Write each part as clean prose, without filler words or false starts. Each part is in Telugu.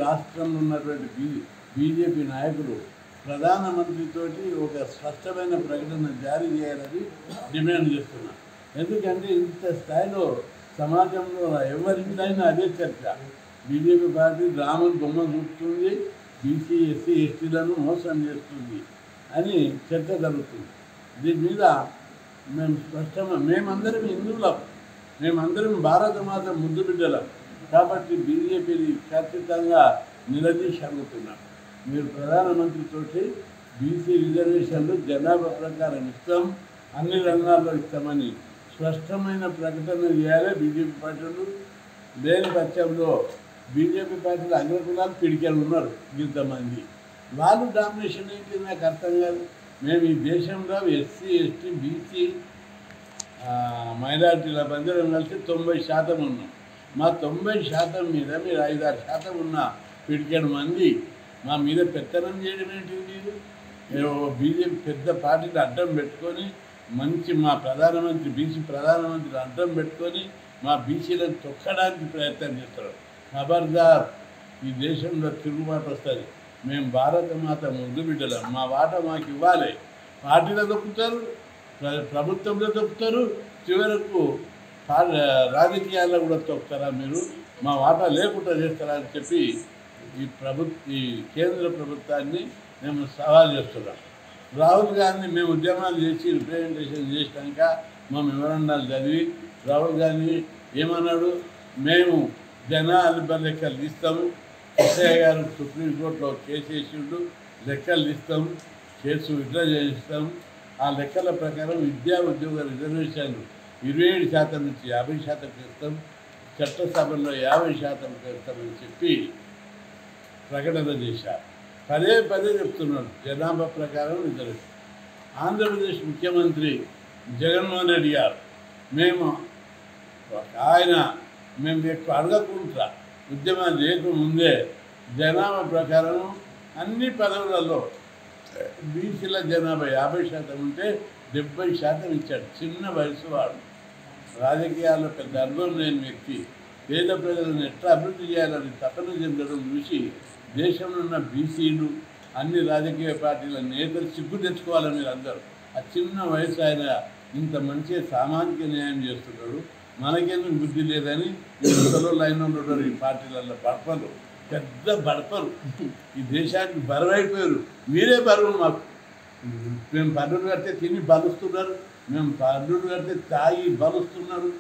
రాష్ట్రంలో ఉన్నటువంటి బీజేపీ నాయకులు ప్రధానమంత్రితోటి ఒక స్పష్టమైన ప్రకటన జారీ చేయాలని డిమాండ్ చేస్తున్నారు. ఎందుకంటే ఇంత స్థాయిలో సమాజంలో ఎవరింటైనా అదే చర్చ. బీజేపీ పార్టీ రాముని బొమ్మ చూపుతుంది, బీసీ ఎస్సీ ఎస్టీలను మోసం చేస్తుంది అని చర్చ జరుగుతుంది. దీని మీద మేము స్పష్టంగా మేమందరం హిందువులం, మేమందరం భారత మాత ముద్దు బిడ్డలం. కాబట్టి బీజేపీని ఖచ్చితంగా నిలదీసి అడుగుతున్నాం. మీరు ప్రధానమంత్రితోటి బీసీ రిజర్వేషన్లు జనాభా ప్రకారం ఇస్తాం, అన్ని రంగాల్లో ఇస్తామని స్పష్టమైన ప్రకటన చేయాలి. బీజేపీ పార్టీలు లేని పక్షంలో బీజేపీ పార్టీలు అగ్రకులాలు పిడికెలు ఉన్నారు ఇంతమంది, వాళ్ళు డామినేషన్ ఏంటి నాకు అర్థం కాదు. మేము ఈ దేశంలో ఎస్సీ ఎస్టీ బీసీ మైనార్టీల అందరం కలిసి 90% ఉన్నాం. మా 90% మీద మీరు 5-6% ఉన్న పిడికెడు మంది మా మీద పెత్తనం చేయడం ఏంటి? మీరు బీజేపీ పెద్ద పార్టీని అడ్డం పెట్టుకొని మంచి మా ప్రధానమంత్రి బీసీ ప్రధానమంత్రిని అడ్డం పెట్టుకొని మా బీసీలను తొక్కడానికి ప్రయత్నం చేస్తారు. ఖబర్దార్, ఈ దేశంలో తిరుగుబాటు వస్తుంది. మేము భారత మాత ముద్దు బిడ్డలం, మా వాటా మాకు ఇవ్వాలి. పార్టీలో తొక్కుతారు, ప్రభుత్వంలో తొక్కుతారు, చివరకు రాజకీయాల్లో కూడా తొక్కుతారా మీరు? మా వాటా లేకుండా చేస్తారా అని చెప్పి ఈ కేంద్ర ప్రభుత్వాన్ని మేము సవాల్ చేస్తున్నాం. రాహుల్ గాంధీ మేము ఉద్యమాలు చేసి రిప్రజెంటేషన్ చేసినాక మా మెమరాండాలు చదివి రాహుల్ గాంధీ ఏమన్నాడు? మేము జనాభా లెక్కలు తీస్తాము, ఎస్ఐ గారు సుప్రీంకోర్టులో కేసు వేసిండు, లెక్కలు తీస్తాము, కేసు విత్డ్రా చేయిస్తాము. ఆ లెక్కల ప్రకారం విద్యా ఉద్యోగ రిజర్వేషన్లు 27% నుంచి 50% చేస్తాం, చట్టసభల్లో 50% చేస్తామని చెప్పి ప్రకటన చేశారు. పదే చెప్తున్నాడు జనాభా ప్రకారం రిజర్వేషన్. ఆంధ్రప్రదేశ్ ముఖ్యమంత్రి జగన్మోహన్ రెడ్డి గారు మేము ఎక్కువ అడగకుండా ఉద్యమాలు చేయకముందే జనాభా ప్రకారం అన్ని పదవులలో బీసీల జనాభా 50% ఉంటే 70% ఇచ్చాడు. చిన్న వయసు వాడు, రాజకీయాల్లో పెద్ద అనుభవం లేని వ్యక్తి పేద ప్రజలను ఎట్లా అభివృద్ధి చేయాలని తపన చెందడం చూసి దేశంలో ఉన్న బీసీలు అన్ని రాజకీయ పార్టీల నేతలు సిగ్గు తెచ్చుకోవాలని మీరు అందరూ. ఆ చిన్న వయసు ఆయన ఇంత మంచి సామాజిక న్యాయం చేస్తున్నాడు, మనకెందుకు బుద్ధి లేదని ఇంతలో లైన్లో ఉంటారు ఈ పార్టీలలో. బడపలు, పెద్ద బడపలు, ఈ దేశానికి బరువైపోయారు. మీరే బరువు మాకు. మేము పన్నులు కడితే తిని బలుస్తున్నారు, మేము పన్నులు కడితే తాగి బలుస్తున్నారు,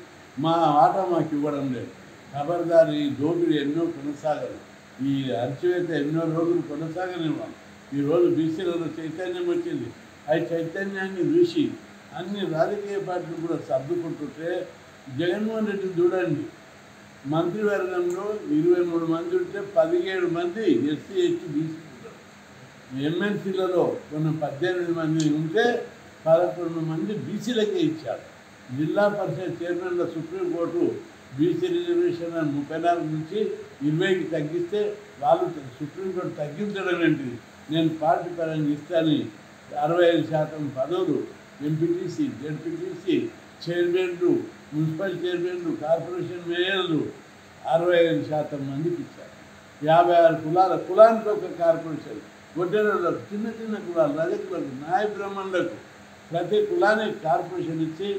మా ఆట మాకు ఇవ్వడం లేదు. ఖబర్దారు, ఈ దోపిడీ ఎన్నో కొనసాగదు, ఈ అణచివేత ఎన్నో రోజులు కొనసాగనివ్వం. ఈరోజు బీసీలలో చైతన్యం వచ్చింది. ఆ చైతన్యాన్ని చూసి అన్ని రాజకీయ పార్టీలు కూడా సర్దుకుంటుంటే జగన్మోహన్ రెడ్డి చూడండి, మంత్రివర్గంలో 23 మంది ఉంటే 17 మంది ఎస్సీ ఎస్టీ బీసీ ఉంటారు. ఎమ్మెల్సీలలో కొన్ని 18 మంది ఉంటే 11 మంది బీసీలకే ఇచ్చారు. జిల్లా పరిషత్ చైర్మన్ల సుప్రీంకోర్టు బీసీ రిజర్వేషన్ 34 నుంచి 20కి తగ్గిస్తే వాళ్ళు సుప్రీంకోర్టు తగ్గించడం ఏంటిది? నేను పార్టీ పరంగా ఇస్తాను 65% పదవులు ఎంపీటీసీ జెడ్పీటీసీ చైర్మన్లు, మున్సిపల్ చైర్మన్లు, కార్పొరేషన్ మేయర్లు 65% మందికి ఇచ్చారు. 56 కులానికి ఒక కార్పొరేషన్, వడ్డేరులకు, చిన్న కులాలు, రజకులకు, నాయ బ్రాహ్మణులకు ప్రతి కులానికి కార్పొరేషన్ ఇచ్చి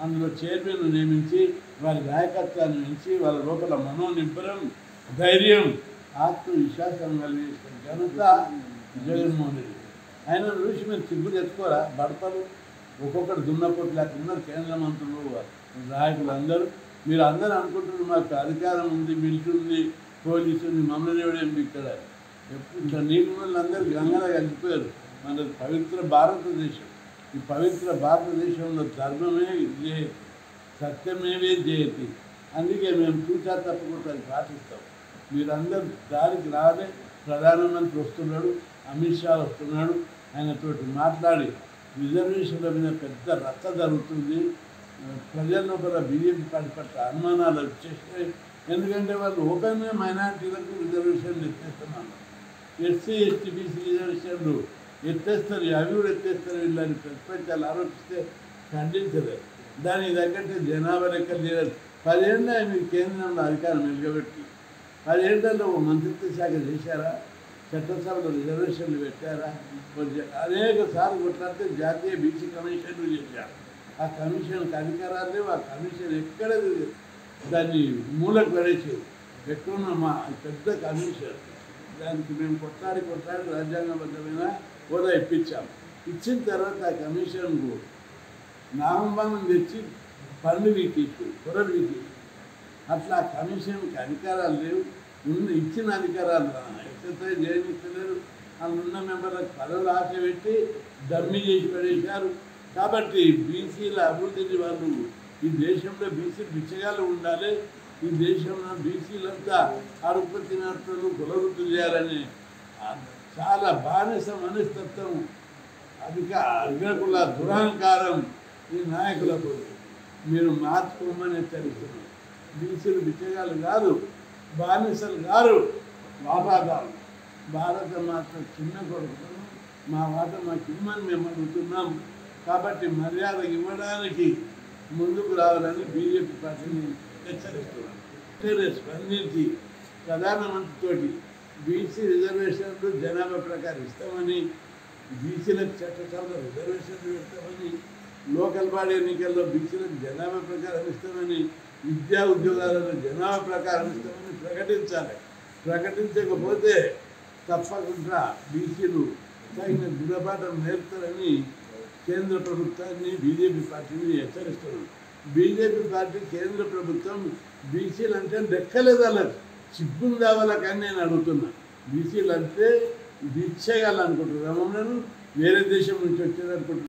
అందులో చైర్మన్ను నియమించి వారి నాయకత్వాన్ని పెంచి వాళ్ళ లోపల మనోనిబ్బరం, ధైర్యం, ఆత్మవిశ్వాసం కలిగేసిన ఘనత జగన్మోహన్ రెడ్డి. ఆయన చూసి మీరు సిగ్గు తెచ్చుకోరా? బడపలు ఒక్కొక్కటి దున్నపోటు లేకున్నారు కేంద్ర మంత్రులు, నాయకులు అందరూ. మీరు అందరూ అనుకుంటున్నారు మాకు అధికారం ఉంది, మిలిటరీ ఉంది, పోలీసు ఉంది, మమ్మల్ని ఎవడేం ఇక్కడ ఎప్పుడు నీళ్ళు వాళ్ళందరూ గంగలో కలిసిపోయారు. మన పవిత్ర భారతదేశం, ఈ పవిత్ర భారతదేశంలో ధర్మమే జయతి, సత్యమేవే జయతి. అందుకే మేము చూసా తప్పకుండా అది పాటిస్తాం. మీరందరూ దారికి రాలే. ప్రధానమంత్రి వస్తున్నాడు, అమిత్ షా వస్తున్నాడు, ఆయనతోటి మాట్లాడి రిజర్వేషన్ల మీద పెద్ద రచ్చ జరుగుతుంది. ప్రజల్లో కూడా బీజేపీ పార్టీ పట్ల అనుమానాలు వచ్చేస్తాయి. ఎందుకంటే వాళ్ళు ఓపెన్గా మైనార్టీలకు రిజర్వేషన్లు ఎత్తేస్తున్నారు. ఎస్సీ ఎస్టీ బీసీ రిజర్వేషన్లు ఎత్తేస్తారు, అవి కూడా ఎత్తేస్తారు వీళ్ళని ప్రతిపక్షాలు ఆరోపిస్తే ఖండించలేదు. దానికి తగ్గట్టు జనాభా లెక్కలు చేయలేదు. 10 ఏళ్ళు మీరు కేంద్రంలో అధికారం నిలబెట్టి 10 ఏళ్లలో మంత్రిత్వ శాఖ చేశారా? చట్టసభలో రిజర్వేషన్లు పెట్టారా? అనేక సార్లు కొట్లాడితే జాతీయ బీసీ కమిషన్లు చేశారు. ఆ కమిషన్కి అధికారాలు లేవు. ఆ కమిషన్ ఎక్కడ దాన్ని మూలకు పడేసేది. ఎక్కడున్న మా పెద్ద కమిషన్, దానికి మేము కొట్లాడి రాజ్యాంగబద్ధమైన హోదా ఇప్పించాము. ఇచ్చిన తర్వాత ఆ కమిషన్కు నామబానం తెచ్చి పన్ను వీకేసి పొరలు వీకేసి అట్లా కమిషన్కి అధికారాలు లేవు. ఇచ్చిన అధికారాలు ఎక్సర్సైజ్ చేయనిస్తలేరు. వాళ్ళు ఉన్న మెంబర్లకు పదవులు ఆశ పెట్టి డమ్మి చేసి పడేశారు. కాబట్టి బీసీల అభివృద్ధిని వాళ్ళు ఈ దేశంలో బీసీలు బిచ్చగాళ్ళు ఉండాలి, ఈ దేశంలో బీసీలంతా అడుపు తినట్లు కులవృత్తి చేయాలని చాలా బానిస మనస్తత్వం, అగ్రకుల దురహంకారం ఈ నాయకులకు మీరు మార్చుకోమని హెచ్చరిస్తున్నారు. బీసీలు బిచ్చగాళ్ళు కాదు, బానిసలు గారు, వాటాదారు. భారత మాత చిన్న కొడుకును మా వాట మాకు ఇమ్మని మేము అడుగుతున్నాం. కాబట్టి మర్యాద ఇవ్వడానికి ముందుకు రావాలని బీజేపీ పార్టీని హెచ్చరిస్తున్నాం. స్పందించి ప్రధానమంత్రితోటి బీసీ రిజర్వేషన్లు జనాభా ప్రకారం ఇస్తామని, బీసీలకు చట్టసభలో రిజర్వేషన్లు పెడతామని, లోకల్ బాడీ ఎన్నికల్లో బీసీలకు జనాభా ప్రకారం ఇస్తామని, విద్యా ఉద్యోగాలలో జనాభా ప్రకారం ఇస్తామని ప్రకటించాలి. ప్రకటించకపోతే తప్పకుండా బీసీలు తగిన గుణపాఠం నేర్పుతారని కేంద్ర ప్రభుత్వాన్ని బీజేపీ పార్టీని హెచ్చరిస్తున్నారు. బీజేపీ పార్టీ కేంద్ర ప్రభుత్వం బీసీలు అంటే లెక్కలేదు, వాళ్ళకి సిగ్గుందా వాళ్ళకని నేను అడుగుతున్నా. బీసీలు అంటే బిచ్చగాళ్ళు అనుకుంటున్నారు, మమ్మల్ని వేరే దేశం నుంచి వచ్చేది అనుకుంటున్నారు.